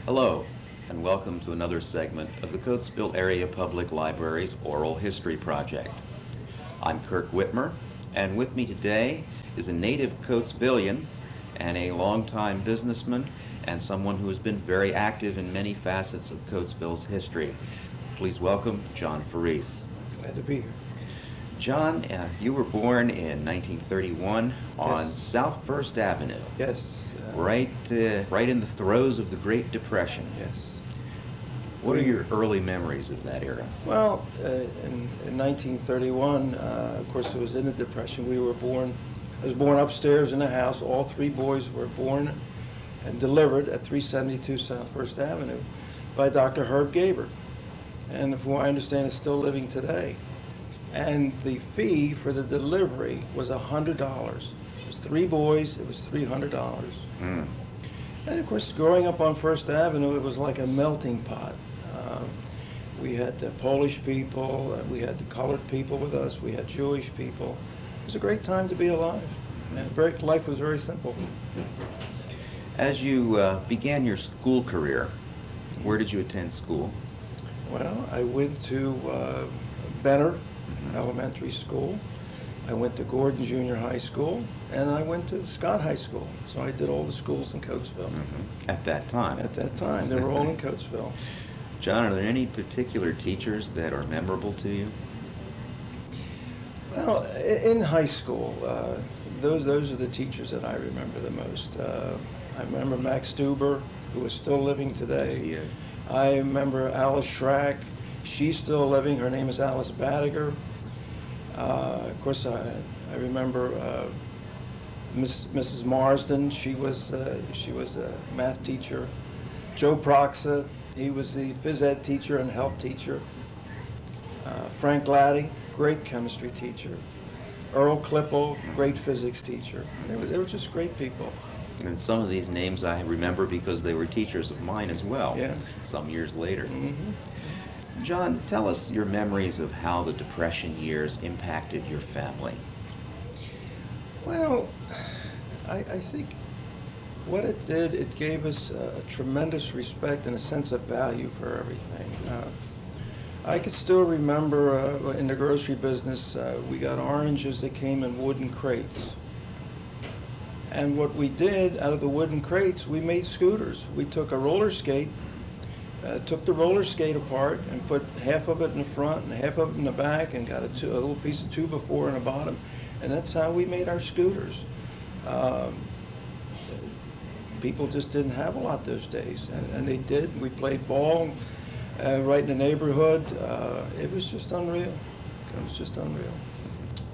Hello, and welcome to another segment of the Coatesville Area Public Library's Oral History Project. I'm Kirk Witmer, and with me today is a native Coatesvillian and a longtime businessman and someone who has been very active in many facets of Coatesville's history. Please welcome John Forese. Glad to be here. John, you were born in 1931 on Yes. South First Avenue. Yes. Right in the throes of the Great Depression. Yes. What are your early memories of that era? Well, in 1931, of course, it was in the Depression. I was born upstairs in a house. All three boys were born and delivered at 372 South First Avenue by Dr. Herb Gaber. And from what I understand, is still living today. And the fee for the delivery was $100. It was three boys, it was $300. Mm. And of course, growing up on First Avenue, it was like a melting pot. We had Polish people, we had the colored people with us, we had Jewish people. It was a great time to be alive. And life was very simple. As you began your school career, where did you attend school? Well, I went to Benner Elementary School. I went to Gordon Junior High School, and I went to Scott High School. So I did all the schools in Coatesville. At that time? At that time. They were all in Coatesville. John, are there any particular teachers that are memorable to you? Well, in high school, those are the teachers that I remember the most. I remember Max Stuber, who is still living today. Yes, he is. I remember Alice Schrack. She's still living. Her name is Alice Badiger. Of course, I remember Mrs. Marsden. She was a math teacher. Joe Proxa, he was the phys ed teacher and health teacher. Frank Ladding, great chemistry teacher. Earl Klippel, great physics teacher. They were just great people. And some of these names I remember because they were teachers of mine as well, Yeah. some years later. Mm-hmm. John, tell us your memories of how the Depression years impacted your family. Well, I think what it did, it gave us a tremendous respect and a sense of value for everything. I could still remember in the grocery business, we got oranges that came in wooden crates. And what we did out of the wooden crates, we made scooters. We took a roller skate, took the roller skate apart and put half of it in the front and half of it in the back and got a little piece of 2x4 in the bottom. And that's how we made our scooters. People just didn't have a lot those days, and they did. We played ball right in the neighborhood. It was just unreal. It was just unreal.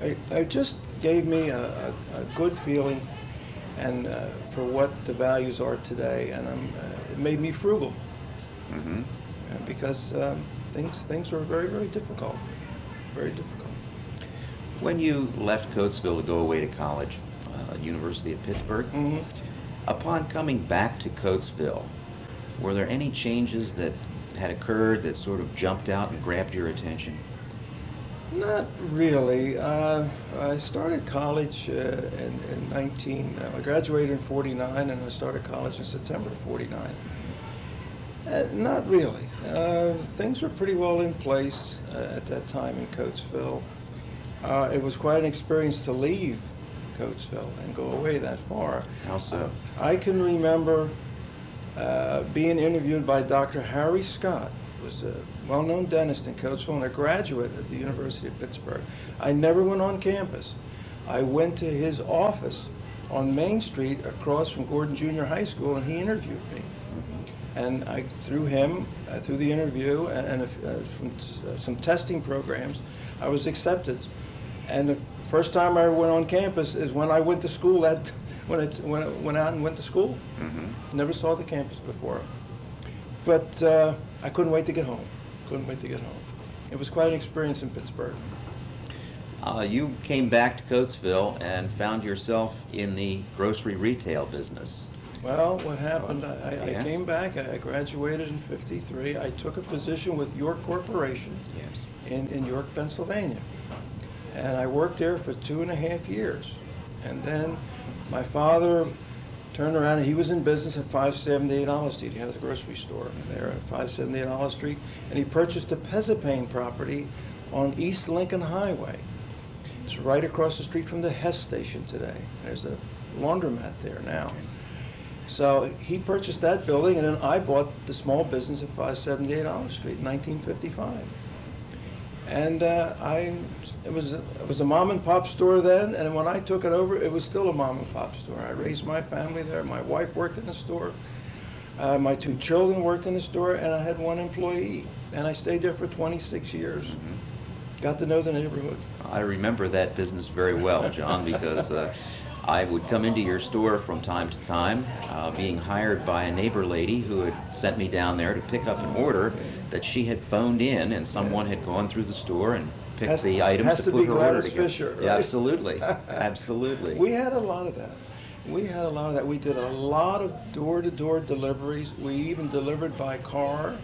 It just gave me a good feeling and for what the values are today, and it made me frugal. Mm-hmm. Because things were very, very difficult. Very difficult. When you left Coatesville to go away to college, University of Pittsburgh, Mm-hmm. upon coming back to Coatesville, were there any changes that had occurred that sort of jumped out and grabbed your attention? Not really. I started college I graduated in 49, and I started college in September of 49. Not really. Things were pretty well in place at that time in Coatesville. It was quite an experience to leave Coatesville and go away that far. How so? I can remember being interviewed by Dr. Harry Scott, who was a well-known dentist in Coatesville and a graduate at the University of Pittsburgh. I never went on campus. I went to his office on Main Street across from Gordon Junior High School, and he interviewed me. And through him, through the interview and from some testing programs, I was accepted. And the first time I went on campus is when I went to school, when I went out and went to school. Mm-hmm. Never saw the campus before. But I couldn't wait to get home. Couldn't wait to get home. It was quite an experience in Pittsburgh. You came back to Coatesville and found yourself in the grocery retail business. Well, what happened, Yes. I came back, I graduated in '53. I took a position with York Corporation Yes. in York, Pennsylvania. And I worked there for 2.5 years. And then my father turned around, and he was in business at 578 Olive Street. He has a grocery store there at 578 Olive Street, and he purchased a Pezipane property on East Lincoln Highway. It's right across the street from the Hess station today. There's a laundromat there now. So he purchased that building, and then I bought the small business at 578 Olive Street in 1955. And it was a mom and pop store then, and when I took it over, it was still a mom and pop store. I raised my family there. My wife worked in the store. My 2 children worked in the store, and I had 1 employee. And I stayed there for 26 years. Mm-hmm. Got to know the neighborhood. I remember that business very well, John, because I would come into your store from time to time, being hired by a neighbor lady who had sent me down there to pick up an order that she had phoned in, and someone had gone through the store and picked the items to put her order together. Fisher, right? Yeah, absolutely, absolutely. We had a lot of that. We did a lot of door-to-door deliveries. We even delivered by car.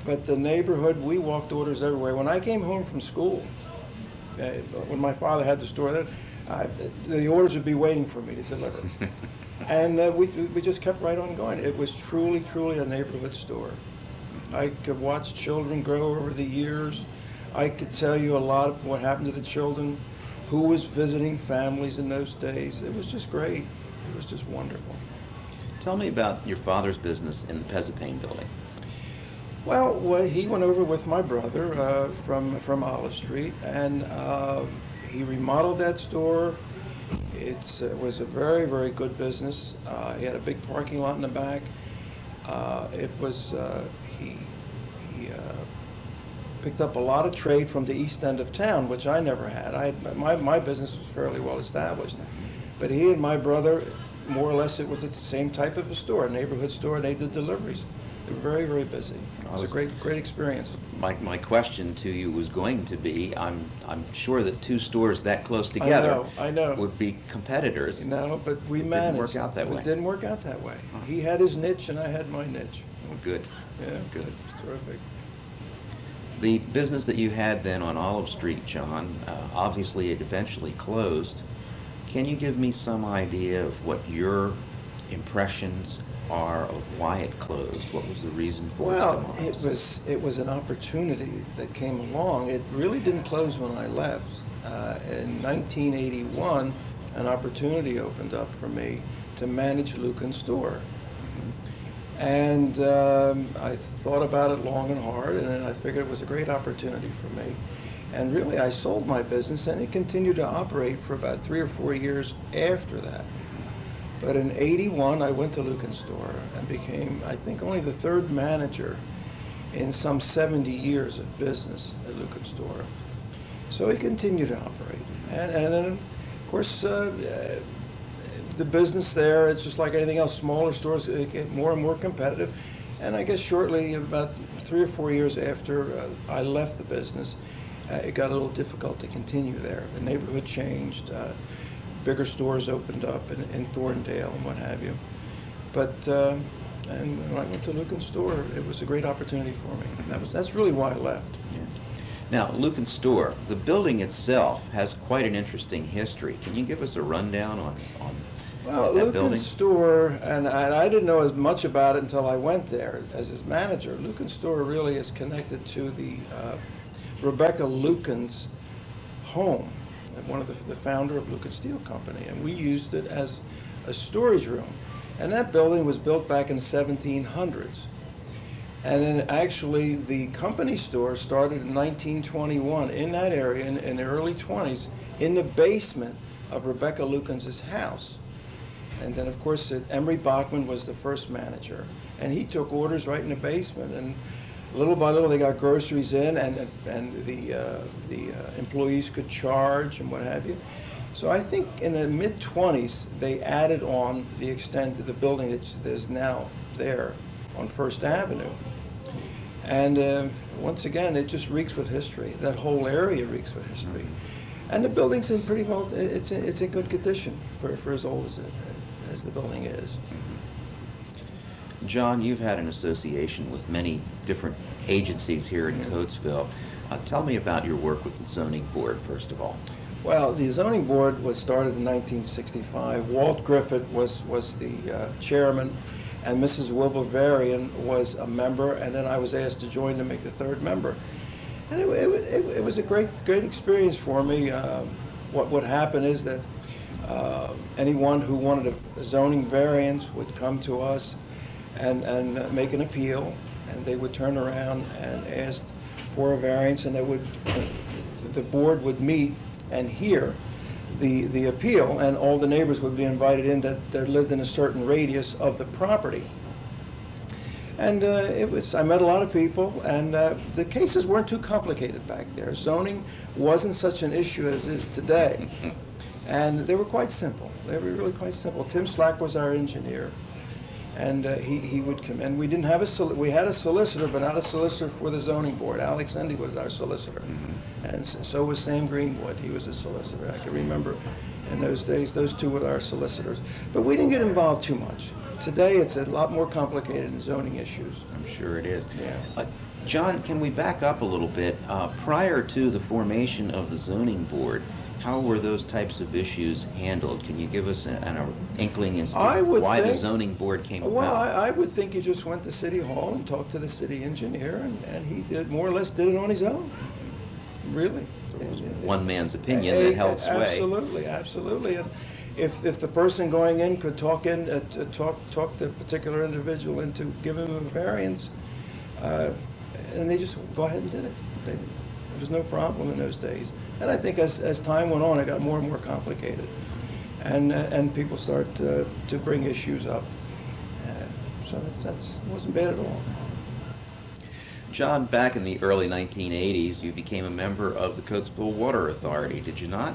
But the neighborhood, we walked orders everywhere. When I came home from school, when my father had the store there, the orders would be waiting for me to deliver. And we just kept right on going. It was truly, truly a neighborhood store. I could watch children grow over the years. I could tell you a lot of what happened to the children, who was visiting families in those days. It was just great. It was just wonderful. Tell me about your father's business in the Pezipane building. Well, he went over with my brother from Olive Street, and he remodeled that store. It was a very, very good business. He had a big parking lot in the back. He picked up a lot of trade from the east end of town, which I never had. My business was fairly well established. But he and my brother, more or less, it was the same type of a store, a neighborhood store, and they did deliveries. They were very, very busy. It was a great experience. My question to you was going to be, I'm sure that 2 stores that close together I know. would be competitors. No, but we It managed. didn't work out that way. It didn't work out that way. He had his niche, and I had my niche. Well, good. Yeah, Good. It's terrific. The business that you had then on Olive Street, John, obviously it eventually closed. Can you give me some idea of what your impressions are of why it closed? What was the reason for its demise? It was an opportunity that came along. It really didn't close when I left. In 1981, an opportunity opened up for me to manage Lucan's store. And I thought about it long and hard, and then I figured it was a great opportunity for me. And really, I sold my business, and it continued to operate for about 3 or 4 years after that. But in '81, I went to Lucan's store and became, I think, only the 3rd manager in some 70 years of business at Lucan's store. So it continued to operate. And then, of course, the business there, it's just like anything else. Smaller stores get more and more competitive. And I guess shortly, about 3 or 4 years after I left the business, it got a little difficult to continue there. The neighborhood changed. Bigger stores opened up in Thorndale and what have you. But and when I went to Lucan's store, it was a great opportunity for me. That's really why I left. Yeah. Now, Lucan's store, the building itself has quite an interesting history. Can you give us a rundown on Well, that Lucan's building? store, and I didn't know as much about it until I went there as his manager. Lucan's store really is connected to the Rebecca Lucan's home, one of the founder of Lucan Steel Company, and we used it as a storage room. And that building was built back in the 1700s. And then actually the company store started in 1921 in that area, in the early 20s, in the basement of Rebecca Lucan's house. And then, of course, Emery Bachman was the first manager, and he took orders right in the basement. And little by little, they got groceries in, and the employees could charge and what have you. So I think in the mid-20s, they added on the extent of the building that's now there on First Avenue. And once again, it just reeks with history. That whole area reeks with history. And the building's in pretty well, it's in good condition for as old as the building is. John, you've had an association with many different agencies here in Coatesville. Tell me about your work with the zoning board, first of all. Well, the zoning board was started in 1965. Walt Griffith was the chairman, and Mrs. Wilbur Varian was a member, and then I was asked to join to make the third member. And it was a great experience for me. What would happen is that anyone who wanted a zoning variance would come to us and make an appeal, and they would turn around and ask for a variance, and the board would meet and hear the appeal, and all the neighbors would be invited in that lived in a certain radius of the property. And I met a lot of people, and the cases weren't too complicated back there. Zoning wasn't such an issue as it is today. And they were quite simple. They were really quite simple. Tim Slack was our engineer, and he would come in. We didn't have we had a solicitor, but not a solicitor for the zoning board. Alex Endy was our solicitor, and so was Sam Greenwood. He was a solicitor. I can remember in those days, those two were our solicitors. But we didn't get involved too much. Today, it's a lot more complicated in zoning issues. I'm sure it is. Yeah. John, can we back up a little bit? Prior to the formation of the zoning board, how were those types of issues handled? Can you give us an inkling as to why the zoning board came about? Well, I would think you just went to City Hall and talked to the city engineer, and he did more or less did it on his own. Really. It was one man's opinion that held sway. Absolutely, absolutely. And if the person going in could talk the particular individual into giving him a variance, and they just go ahead and did it. There was no problem in those days. And I think as time went on, it got more and more complicated, and people start to bring issues up. So that wasn't bad at all. John, back in the early 1980s, you became a member of the Coatesville Water Authority, did you not?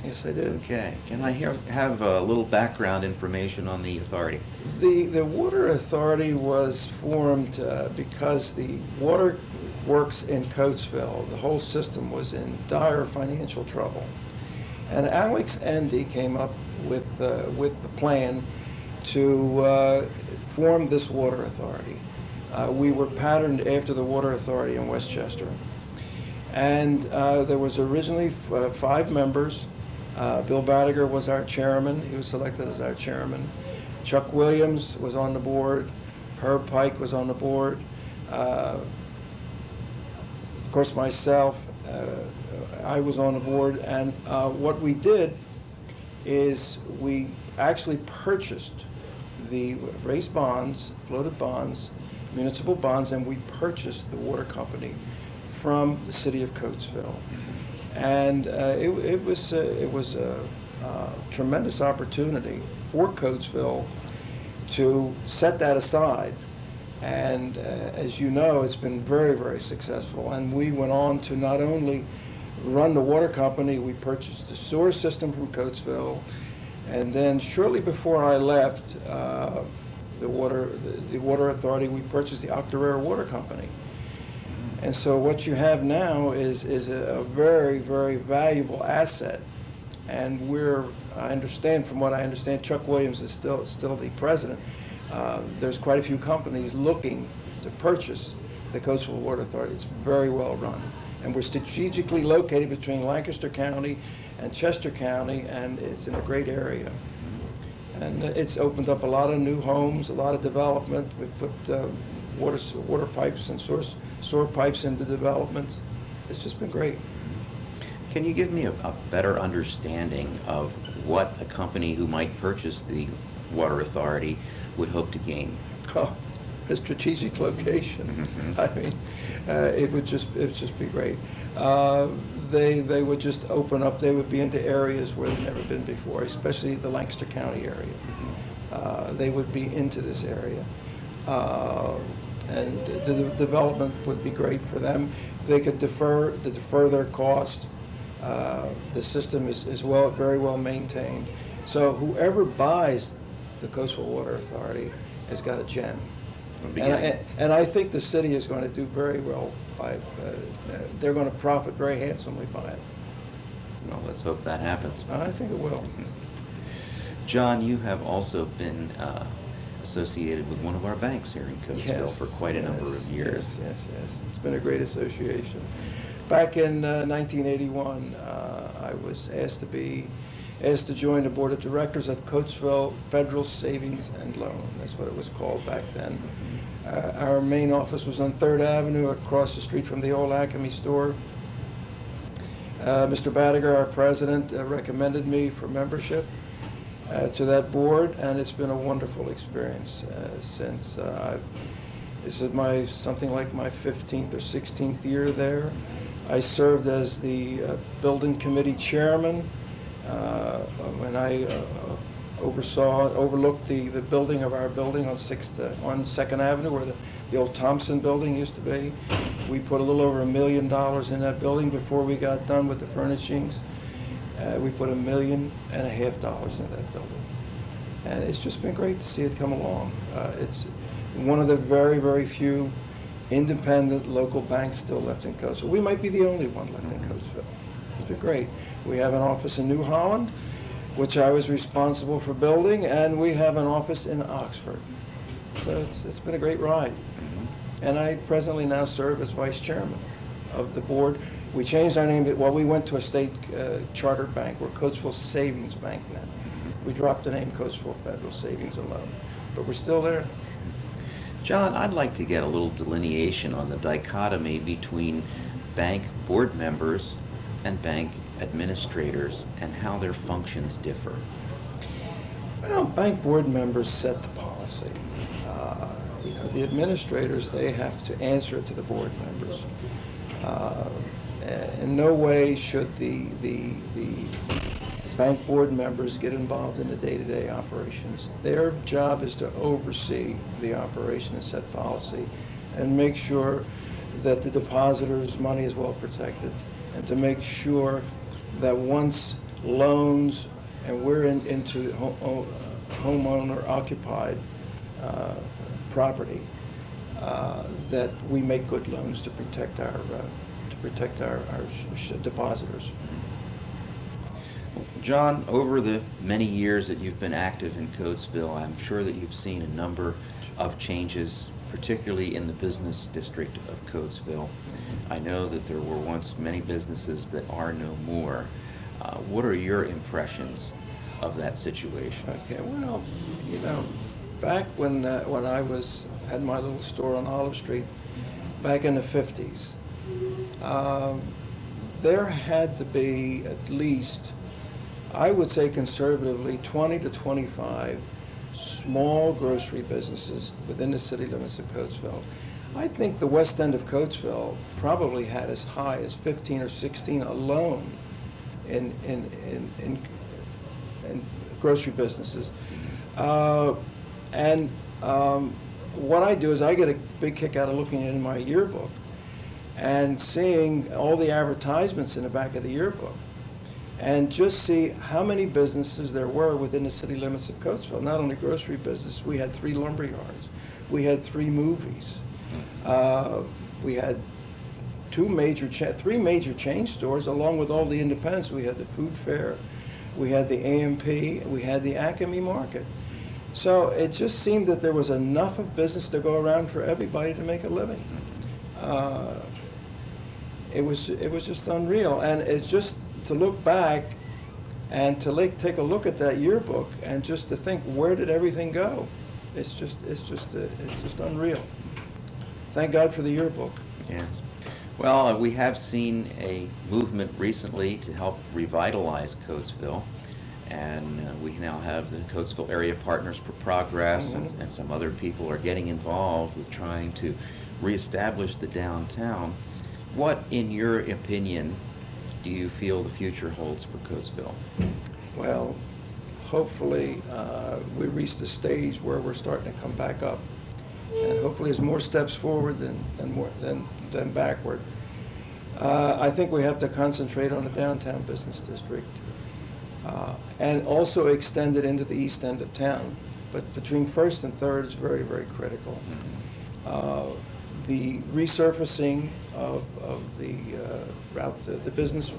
Yes, I did. Okay. Can I have a little background information on the authority? The Water Authority was formed because the water works in Coatesville, the whole system was in dire financial trouble. And Alex Endy came up with the plan to form this water authority. We were patterned after the Water Authority in Westchester. And there was originally 5 members. Bill Badiger was our chairman. He was selected as our chairman. Chuck Williams was on the board. Herb Pike was on the board. Of course, myself, I was on the board. And what we did is we actually purchased the raised bonds, floated bonds, municipal bonds, and we purchased the water company from the city of Coatesville. And it was a tremendous opportunity for Coatesville to set that aside. And as you know, it's been very, very successful. And we went on to not only run the water company, we purchased the sewer system from Coatesville. And then shortly before I left the Water Authority, we purchased the Octorara Water Company. And so what you have now is a very, very valuable asset. And I understand, from what I understand, Chuck Williams is still the president. There's quite a few companies looking to purchase the Coatesville Water Authority. It's very well run. And we're strategically located between Lancaster County and Chester County, and it's in a great area. And it's opened up a lot of new homes, a lot of development. We've put water pipes and sewer pipes into developments. It's just been great. Can you give me a better understanding of what a company who might purchase the Water Authority would hope to gain? Oh, a strategic location. I mean, it would just be great. They would just open up. They would be into areas where they've never been before, especially the Lancaster County area. They would be into this area. And the development would be great for them. They could defer their cost. The system is very well maintained. So whoever buys the Coastal Water Authority has got a gem. And I think the city is going to do very well by it. They're going to profit very handsomely by it. Well, let's hope that happens. I think it will. John, you have also been associated with one of our banks here in Coatesville for quite a number of years. Yes. It's been a great association. Back in 1981, I was asked to join the board of directors of Coatesville Federal Savings and Loan. That's what it was called back then. Our main office was on 3rd Avenue across the street from the old Acme store. Mr. Badiger, our president, recommended me for membership to that board, and it's been a wonderful experience since this is something like my 15th or 16th year there. I served as the building committee chairman when I overlooked the building of our building on 2nd Avenue, where the old Thompson building used to be. We put a little over $1 million in that building before we got done with the furnishings. We put $1.5 million into that building. And it's just been great to see it come along. It's one of the very, very few independent local banks still left in Coatesville. We might be the only one left in Coatesville. It's been great. We have an office in New Holland, which I was responsible for building, and we have an office in Oxford. So it's been a great ride. And I presently now serve as vice chairman of the board. We changed our name, we went to a state chartered bank. We're Coatesville Savings Bank now. We dropped the name Coatesville Federal Savings and Loan, but we're still there. John, I'd like to get a little delineation on the dichotomy between bank board members and bank administrators and how their functions differ. Well, bank board members set the policy. The administrators, they have to answer to the board members. In no way should the bank board members get involved in the day-to-day operations. Their job is to oversee the operation and set policy and make sure that the depositors' money is well protected, and to make sure that once loans, and we're into homeowner-occupied property, that we make good loans to protect our depositors. John, over the many years that you've been active in Coatesville, I'm sure that you've seen a number of changes, particularly in the business district of Coatesville. I know that there were once many businesses that are no more. What are your impressions of that situation? Okay, well, back when I had my little store on Olive Street, back in the 50s, there had to be at least, I would say conservatively, 20 to 25 small grocery businesses within the city limits of Coatesville. I think the west end of Coatesville probably had as high as 15 or 16 alone in grocery businesses. What I do is I get a big kick out of looking in my yearbook and seeing all the advertisements in the back of the yearbook, and just see how many businesses there were within the city limits of Coatesville. Not only grocery business, we had 3 lumber yards, we had 3 movies, we had 3 major chain stores, along with all the independents. We had the food fair, we had the AMP, we had the Acme Market. So it just seemed that there was enough of business to go around for everybody to make a living. It was just unreal, and it's just to look back and to take a look at that yearbook and just to think, where did everything go? It's just unreal. Thank God for the yearbook. Yes. Well, we have seen a movement recently to help revitalize Coatesville, and we now have the Coatesville Area Partners for Progress, and some other people are getting involved with trying to reestablish the downtown. What, in your opinion, do you feel the future holds for Coatesville? Well, hopefully we reached a stage where we're starting to come back up, and hopefully there's more steps forward than backward. I think we have to concentrate on the downtown business district and also extend it into the east end of town. But between 1st and 3rd is very, very critical. The resurfacing of the route, the business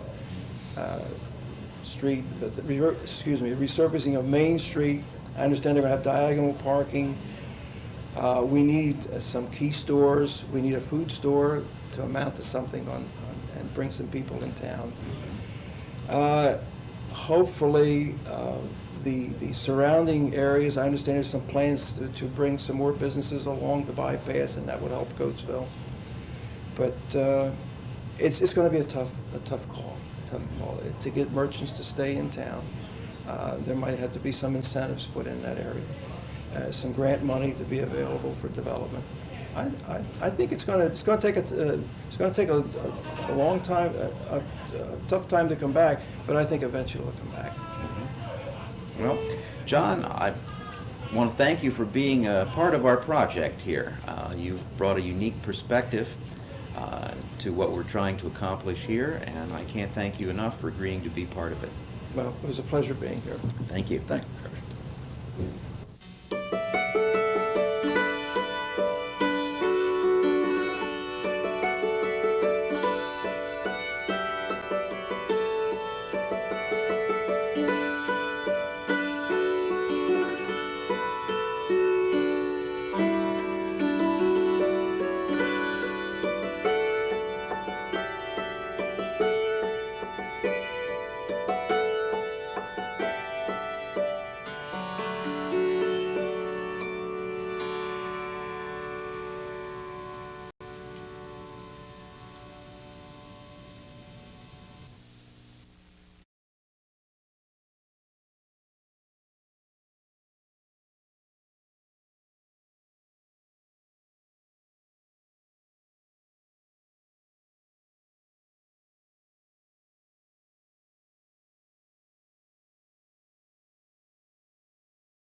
street, resurfacing of Main Street. I understand they're going to have diagonal parking. We need some key stores. We need a food store to amount to something and bring some people in town. Hopefully, the surrounding areas, I understand there's some plans to bring some more businesses along the bypass, and that would help Coatesville. But it's going to be a tough call to get merchants to stay in town. There might have to be some incentives put in that area, some grant money to be available for development. I think it's going to take a long time, a tough time to come back, but I think eventually it'll come back. Well, John, I want to thank you for being a part of our project here. You've brought a unique perspective to what we're trying to accomplish here, and I can't thank you enough for agreeing to be part of it. Well, it was a pleasure being here. Thank you. Thank you.